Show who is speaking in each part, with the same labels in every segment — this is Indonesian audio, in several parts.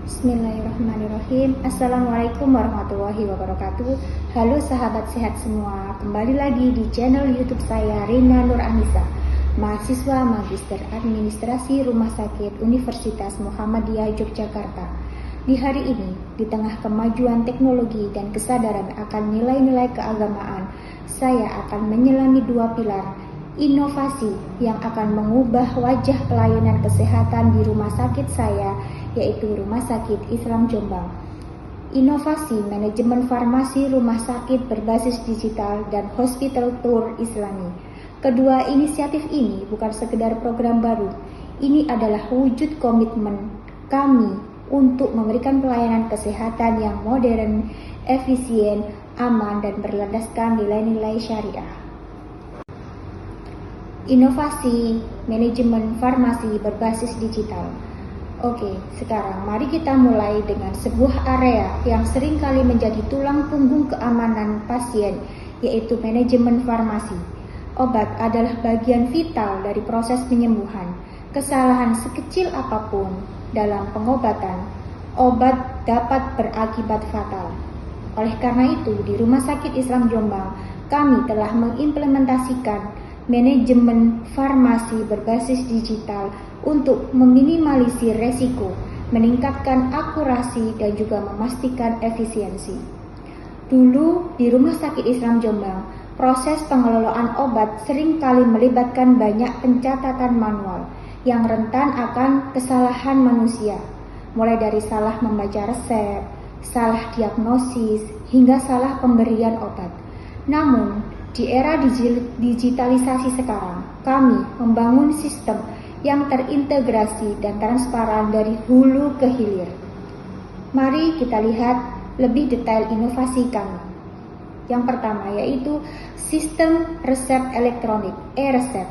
Speaker 1: Bismillahirrahmanirrahim. Assalamualaikum warahmatullahi wabarakatuh. Halo sahabat sehat semua, kembali lagi di channel YouTube saya, Rina Nur Anissa, mahasiswa Magister Administrasi Rumah Sakit Universitas Muhammadiyah Yogyakarta. Di hari ini, di tengah kemajuan teknologi dan kesadaran akan nilai-nilai keagamaan, saya akan menyelami dua pilar inovasi yang akan mengubah wajah pelayanan kesehatan di rumah sakit saya, yaitu Rumah Sakit Islam Jombang. Inovasi manajemen farmasi rumah sakit berbasis digital dan hospital tour Islami. Kedua inisiatif ini bukan sekedar program baru, ini adalah wujud komitmen kami untuk memberikan pelayanan kesehatan yang modern, efisien, aman, dan berlandaskan nilai-nilai syariah. Inovasi manajemen farmasi berbasis digital. Oke, sekarang mari kita mulai dengan sebuah area yang seringkali menjadi tulang punggung keamanan pasien, yaitu manajemen farmasi. Obat adalah bagian vital dari proses penyembuhan. Kesalahan sekecil apapun dalam pengobatan, obat dapat berakibat fatal. Oleh karena itu, di Rumah Sakit Islam Jombang, kami telah mengimplementasikan manajemen farmasi berbasis digital untuk meminimalisir resiko, meningkatkan akurasi, dan juga memastikan efisiensi. Dulu di Rumah Sakit Islam Jombang, proses pengelolaan obat seringkali melibatkan banyak pencatatan manual yang rentan akan kesalahan manusia, mulai dari salah membaca resep, salah diagnosis, hingga salah pemberian obat. Namun, di era digitalisasi sekarang, kami membangun sistem yang terintegrasi dan transparan dari hulu ke hilir. Mari kita lihat lebih detail inovasi kami. Yang pertama yaitu sistem resep elektronik, e-resep.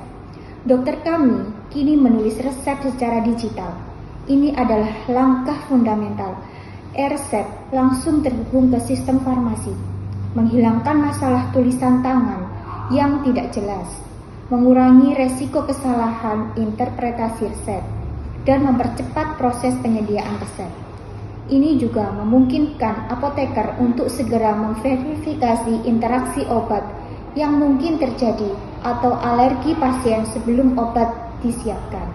Speaker 1: Dokter kami kini menulis resep secara digital. Ini adalah langkah fundamental. E-resep langsung terhubung ke sistem farmasi, menghilangkan masalah tulisan tangan yang tidak jelas, mengurangi resiko kesalahan interpretasi resep, dan mempercepat proses penyediaan resep. Ini juga memungkinkan apoteker untuk segera memverifikasi interaksi obat yang mungkin terjadi atau alergi pasien sebelum obat disiapkan.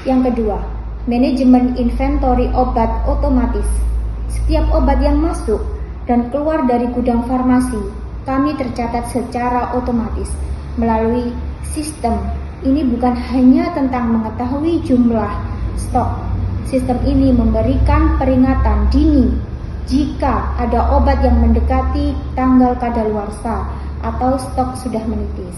Speaker 1: Yang kedua, manajemen inventory obat otomatis. Setiap obat yang masuk dan keluar dari gudang farmasi, kami tercatat secara otomatis melalui sistem. Ini bukan hanya tentang mengetahui jumlah stok. Sistem ini memberikan peringatan dini jika ada obat yang mendekati tanggal kadaluarsa atau stok sudah menipis.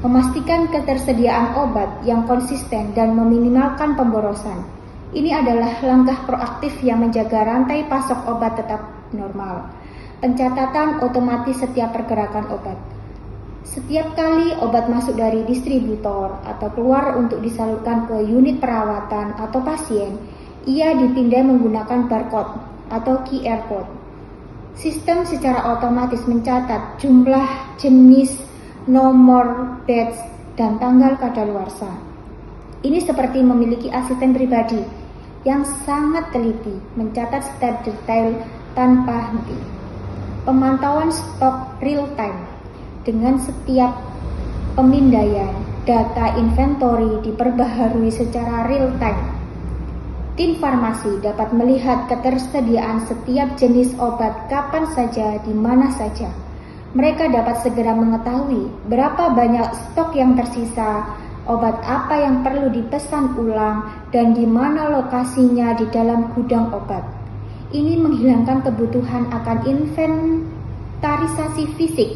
Speaker 1: Memastikan ketersediaan obat yang konsisten dan meminimalkan pemborosan. Ini adalah langkah proaktif yang menjaga rantai pasok obat tetap normal. Pencatatan otomatis setiap pergerakan obat. Setiap kali obat masuk dari distributor atau keluar untuk disalurkan ke unit perawatan atau pasien, ia dipindai menggunakan barcode atau QR code. Sistem secara otomatis mencatat jumlah, jenis, nomor, batch, dan tanggal kadaluarsa. Ini seperti memiliki asisten pribadi yang sangat teliti, mencatat setiap detail tanpa henti. Pemantauan stok real time. Dengan setiap pemindaian, data inventory diperbaharui secara real time. Tim farmasi dapat melihat ketersediaan setiap jenis obat kapan saja, di mana saja. Mereka dapat segera mengetahui berapa banyak stok yang tersisa, obat apa yang perlu dipesan ulang, dan di mana lokasinya di dalam gudang obat. Ini menghilangkan kebutuhan akan inventarisasi fisik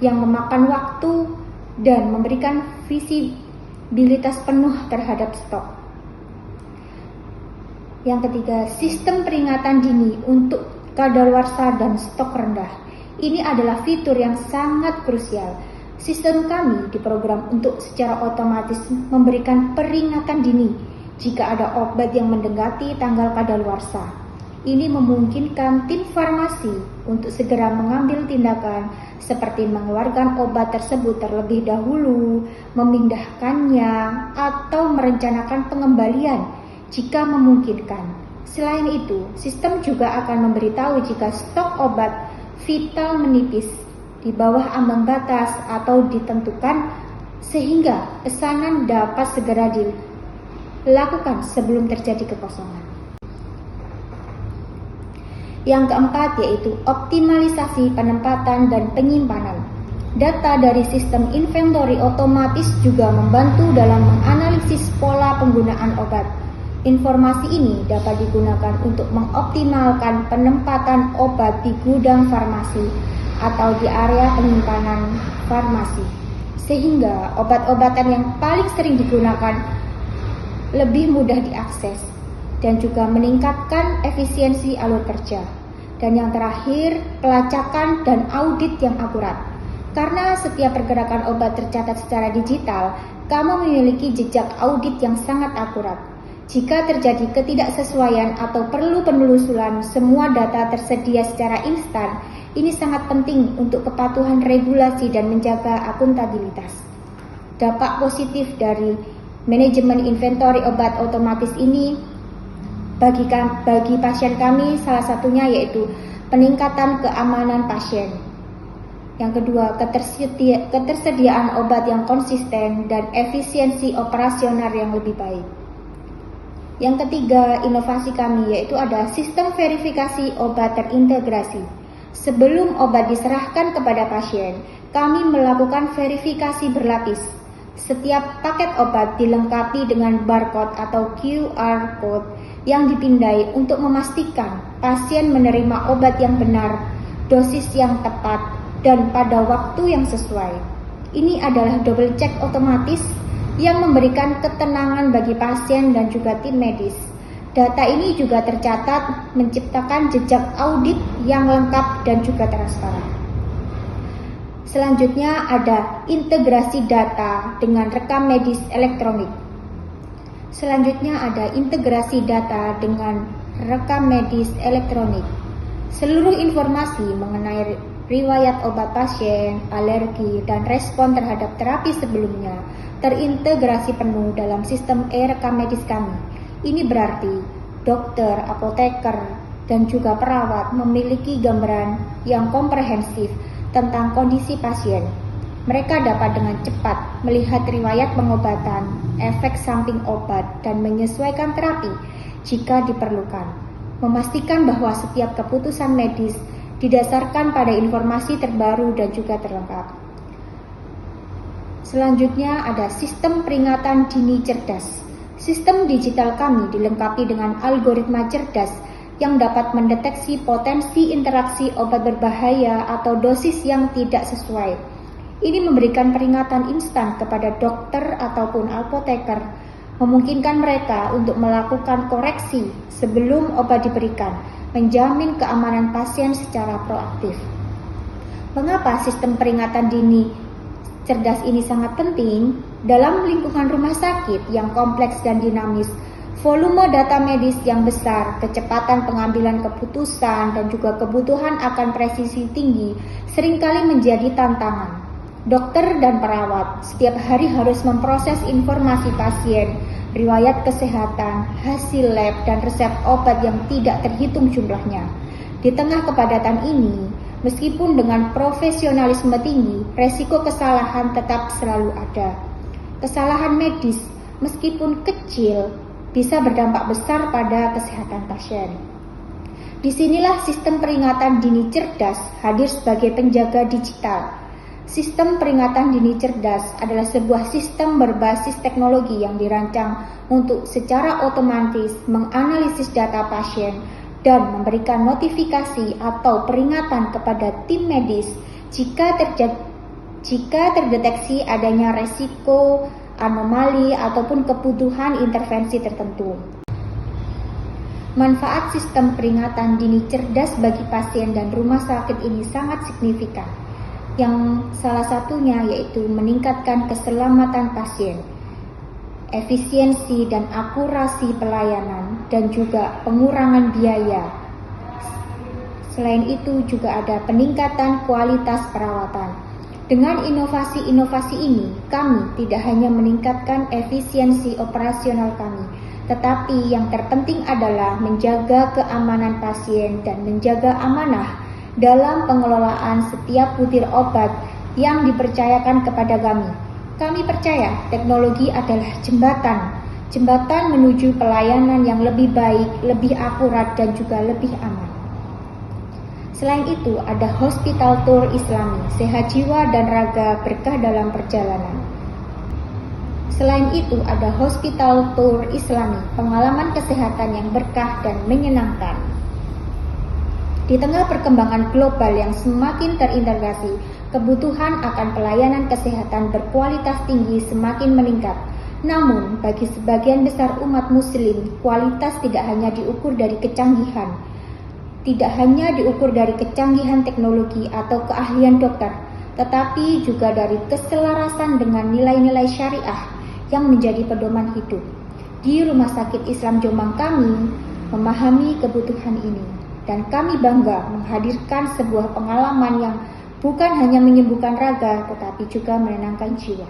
Speaker 1: yang memakan waktu dan memberikan visibilitas penuh terhadap stok. Yang ketiga, sistem peringatan dini untuk kadaluarsa dan stok rendah. Ini adalah fitur yang sangat krusial. Sistem kami diprogram untuk secara otomatis memberikan peringatan dini jika ada obat yang mendekati tanggal kadaluarsa. Ini memungkinkan tim farmasi untuk segera mengambil tindakan seperti mengeluarkan obat tersebut terlebih dahulu, memindahkannya, atau merencanakan pengembalian jika memungkinkan. Selain itu, sistem juga akan memberitahu jika stok obat vital menipis di bawah ambang batas atau ditentukan, sehingga pesanan dapat segera dilakukan sebelum terjadi kekosongan. Yang keempat yaitu optimalisasi penempatan dan penyimpanan. Data dari sistem inventory otomatis juga membantu dalam menganalisis pola penggunaan obat. Informasi ini dapat digunakan untuk mengoptimalkan penempatan obat di gudang farmasi atau di area penyimpanan farmasi, sehingga obat-obatan yang paling sering digunakan lebih mudah diakses dan juga meningkatkan efisiensi alur kerja. Dan yang terakhir, pelacakan dan audit yang akurat. Karena setiap pergerakan obat tercatat secara digital, kamu memiliki jejak audit yang sangat akurat. Jika terjadi ketidaksesuaian atau perlu penelusuran, semua data tersedia secara instan. Ini sangat penting untuk kepatuhan regulasi dan menjaga akuntabilitas. Dampak positif dari manajemen inventory obat otomatis ini bagi pasien kami salah satunya yaitu peningkatan keamanan pasien. Yang kedua, ketersediaan obat yang konsisten dan efisiensi operasional yang lebih baik. Yang ketiga, inovasi kami yaitu ada sistem verifikasi obat terintegrasi. Sebelum obat diserahkan kepada pasien, kami melakukan verifikasi berlapis. Setiap paket obat dilengkapi dengan barcode atau QR code yang dipindai untuk memastikan pasien menerima obat yang benar, dosis yang tepat, dan pada waktu yang sesuai. Ini adalah double check otomatis yang memberikan ketenangan bagi pasien dan juga tim medis. Data ini juga tercatat menciptakan jejak audit yang lengkap dan juga transparan. Selanjutnya ada integrasi data dengan rekam medis elektronik. Selanjutnya ada integrasi data dengan rekam medis elektronik. Seluruh informasi mengenai riwayat obat pasien, alergi, dan respon terhadap terapi sebelumnya terintegrasi penuh dalam sistem e-rekam medis kami. Ini berarti dokter, apoteker, dan juga perawat memiliki gambaran yang komprehensif tentang kondisi pasien. Mereka dapat dengan cepat melihat riwayat pengobatan, efek samping obat, dan menyesuaikan terapi jika diperlukan. Memastikan bahwa setiap keputusan medis didasarkan pada informasi terbaru dan juga terlengkap. Selanjutnya ada sistem peringatan dini cerdas. Sistem digital kami dilengkapi dengan algoritma cerdas yang dapat mendeteksi potensi interaksi obat berbahaya atau dosis yang tidak sesuai. Ini memberikan peringatan instan kepada dokter ataupun apoteker, memungkinkan mereka untuk melakukan koreksi sebelum obat diberikan, menjamin keamanan pasien secara proaktif. Mengapa sistem peringatan dini cerdas ini sangat penting? Dalam lingkungan rumah sakit yang kompleks dan dinamis, volume data medis yang besar, kecepatan pengambilan keputusan, dan juga kebutuhan akan presisi tinggi seringkali menjadi tantangan. Dokter dan perawat setiap hari harus memproses informasi pasien, riwayat kesehatan, hasil lab, dan resep obat yang tidak terhitung jumlahnya. Di tengah kepadatan ini, meskipun dengan profesionalisme tinggi, resiko kesalahan tetap selalu ada. Kesalahan medis, meskipun kecil, bisa berdampak besar pada kesehatan pasien. Disinilah sistem peringatan dini cerdas hadir sebagai penjaga digital. Sistem peringatan dini cerdas adalah sebuah sistem berbasis teknologi yang dirancang untuk secara otomatis menganalisis data pasien dan memberikan notifikasi atau peringatan kepada tim medis jika terdeteksi adanya resiko, anomali, ataupun kebutuhan intervensi tertentu. Manfaat sistem peringatan dini cerdas bagi pasien dan rumah sakit ini sangat signifikan. Yang salah satunya yaitu meningkatkan keselamatan pasien, efisiensi dan akurasi pelayanan, dan juga pengurangan biaya. Selain itu juga ada peningkatan kualitas perawatan. Dengan inovasi-inovasi ini, kami tidak hanya meningkatkan efisiensi operasional kami, Tetapi yang terpenting adalah menjaga keamanan pasien dan menjaga amanah dalam pengelolaan setiap butir obat yang dipercayakan kepada kami. Kami percaya teknologi adalah jembatan menuju pelayanan yang lebih baik, lebih akurat, dan juga lebih aman. Selain itu, ada hospital tour Islami, sehat jiwa dan raga, berkah dalam perjalanan. Selain itu, ada hospital tour Islami, pengalaman kesehatan yang berkah dan menyenangkan. Di tengah perkembangan global yang semakin terintegrasi, kebutuhan akan pelayanan kesehatan berkualitas tinggi semakin meningkat. Namun, bagi sebagian besar umat muslim, kualitas tidak hanya diukur dari kecanggihan teknologi atau keahlian dokter, tetapi juga dari keselarasan dengan nilai-nilai syariah yang menjadi pedoman hidup. Di Rumah Sakit Islam Jombang kami memahami kebutuhan ini, dan kami bangga menghadirkan sebuah pengalaman yang bukan hanya menyembuhkan raga, tetapi juga menenangkan jiwa.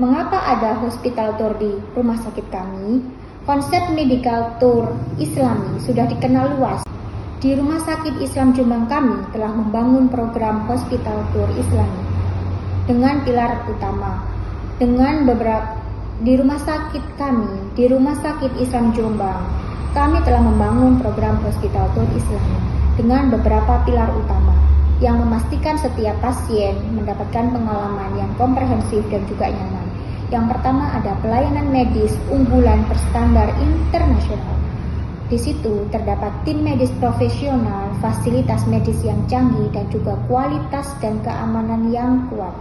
Speaker 1: Mengapa ada hospital tour di rumah sakit kami? Konsep medical tour Islami sudah dikenal luas. Di Rumah Sakit Islam Jombang kami telah membangun program hospital tour Islami dengan pilar utama. Di Rumah Sakit Islam Jombang, kami telah membangun program hospital tour Islami dengan beberapa pilar utama yang memastikan setiap pasien mendapatkan pengalaman yang komprehensif dan juga nyaman. Yang pertama ada pelayanan medis unggulan berstandar internasional. Di situ terdapat tim medis profesional, fasilitas medis yang canggih, dan juga kualitas dan keamanan yang kuat.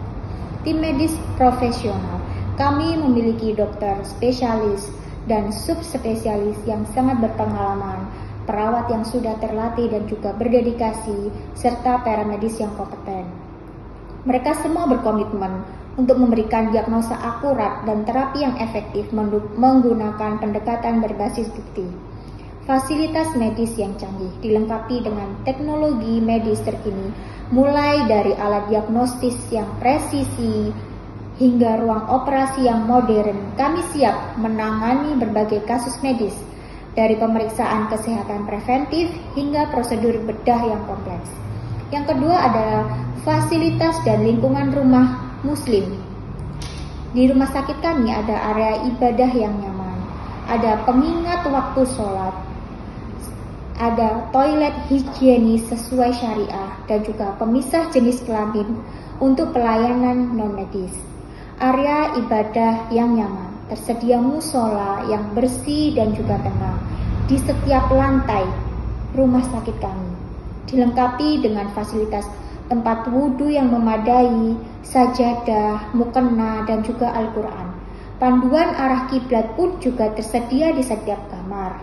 Speaker 1: Tim medis profesional, kami memiliki dokter spesialis dan subspesialis yang sangat berpengalaman, perawat yang sudah terlatih dan juga berdedikasi, serta paramedis yang kompeten. Mereka semua berkomitmen untuk memberikan diagnosa akurat dan terapi yang efektif menggunakan pendekatan berbasis bukti. Fasilitas medis yang canggih dilengkapi dengan teknologi medis terkini, mulai dari alat diagnostis yang presisi hingga ruang operasi yang modern. Kami siap menangani berbagai kasus medis, dari pemeriksaan kesehatan preventif hingga prosedur bedah yang kompleks. Yang kedua adalah fasilitas dan lingkungan rumah muslim. Di rumah sakit kami ada area ibadah yang nyaman, ada pengingat waktu sholat, ada toilet higienis sesuai syariah, dan juga pemisah jenis kelamin untuk pelayanan non-medis. Area ibadah yang nyaman, tersedia musola yang bersih dan juga tenang di setiap lantai rumah sakit kami, dilengkapi dengan fasilitas tempat wudhu yang memadai, sajadah, mukena, dan juga Al-Quran. Panduan arah kiblat pun juga tersedia di setiap kamar.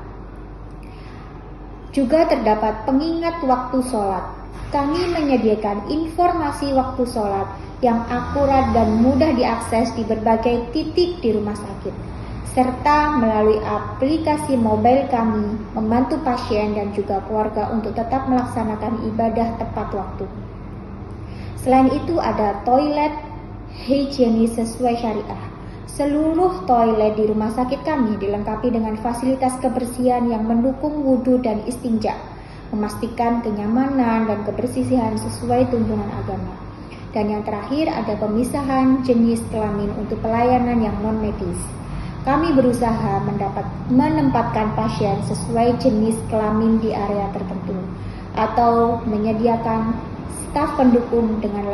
Speaker 1: Juga terdapat pengingat waktu sholat. Kami menyediakan informasi waktu sholat yang akurat dan mudah diakses di berbagai titik di rumah sakit, serta melalui aplikasi mobile kami membantu pasien dan juga keluarga untuk tetap melaksanakan ibadah tepat waktu. Selain itu ada toilet higienis sesuai syariah. Seluruh toilet di rumah sakit kami dilengkapi dengan fasilitas kebersihan yang mendukung wudhu dan istinja, memastikan kenyamanan dan kebersihan sesuai tuntunan agama. Dan yang terakhir ada pemisahan jenis kelamin untuk pelayanan yang non-medis. Kami berusaha menempatkan pasien sesuai jenis kelamin di area tertentu, atau menyediakan staf pendukung dengan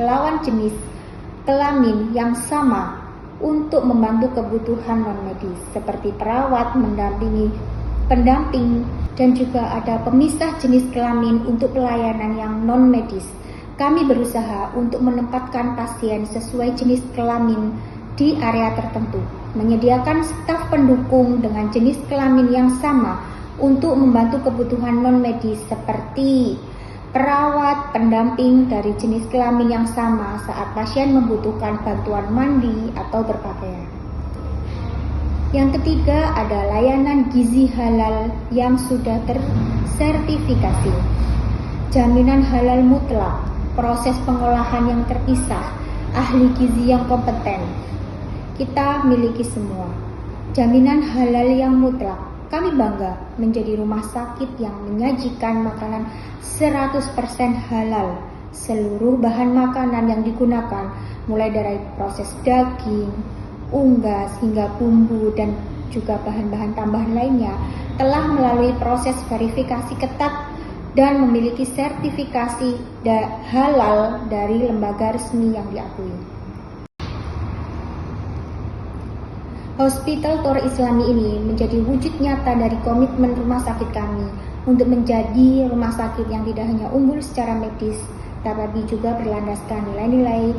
Speaker 1: lawan jenis kelamin yang sama untuk membantu kebutuhan non-medis, seperti perawat, pendamping, dan juga ada pemisah jenis kelamin untuk pelayanan yang non-medis. Kami berusaha untuk menempatkan pasien sesuai jenis kelamin di area tertentu, menyediakan staf pendukung dengan jenis kelamin yang sama untuk membantu kebutuhan non-medis seperti perawat, pendamping dari jenis kelamin yang sama saat pasien membutuhkan bantuan mandi atau berpakaian. Yang ketiga ada layanan gizi halal yang sudah tersertifikasi, jaminan halal mutlak, proses pengolahan yang terpisah, ahli gizi yang kompeten. Kita miliki semua. jaminan halal yang mutlak. Kami bangga menjadi rumah sakit yang menyajikan makanan 100% halal. Seluruh bahan makanan yang digunakan, mulai dari proses daging, unggas, hingga bumbu, dan juga bahan-bahan tambahan lainnya, telah melalui proses verifikasi ketat dan memiliki sertifikasi halal dari lembaga resmi yang diakui. Hospital Tor Islami ini menjadi wujud nyata dari komitmen rumah sakit kami untuk menjadi rumah sakit yang tidak hanya unggul secara medis, tapi juga berlandaskan nilai-nilai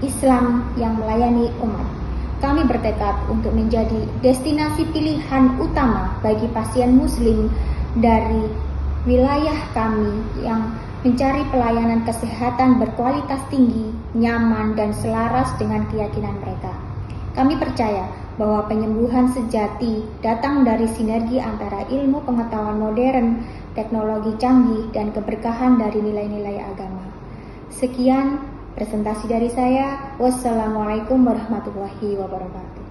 Speaker 1: Islam yang melayani umat. Kami bertekad untuk menjadi destinasi pilihan utama bagi pasien muslim dari wilayah kami yang mencari pelayanan kesehatan berkualitas tinggi, nyaman, dan selaras dengan keyakinan mereka. Kami percaya bahwa penyembuhan sejati datang dari sinergi antara ilmu pengetahuan modern, teknologi canggih, dan keberkahan dari nilai-nilai agama. Sekian presentasi dari saya. Wassalamualaikum warahmatullahi wabarakatuh.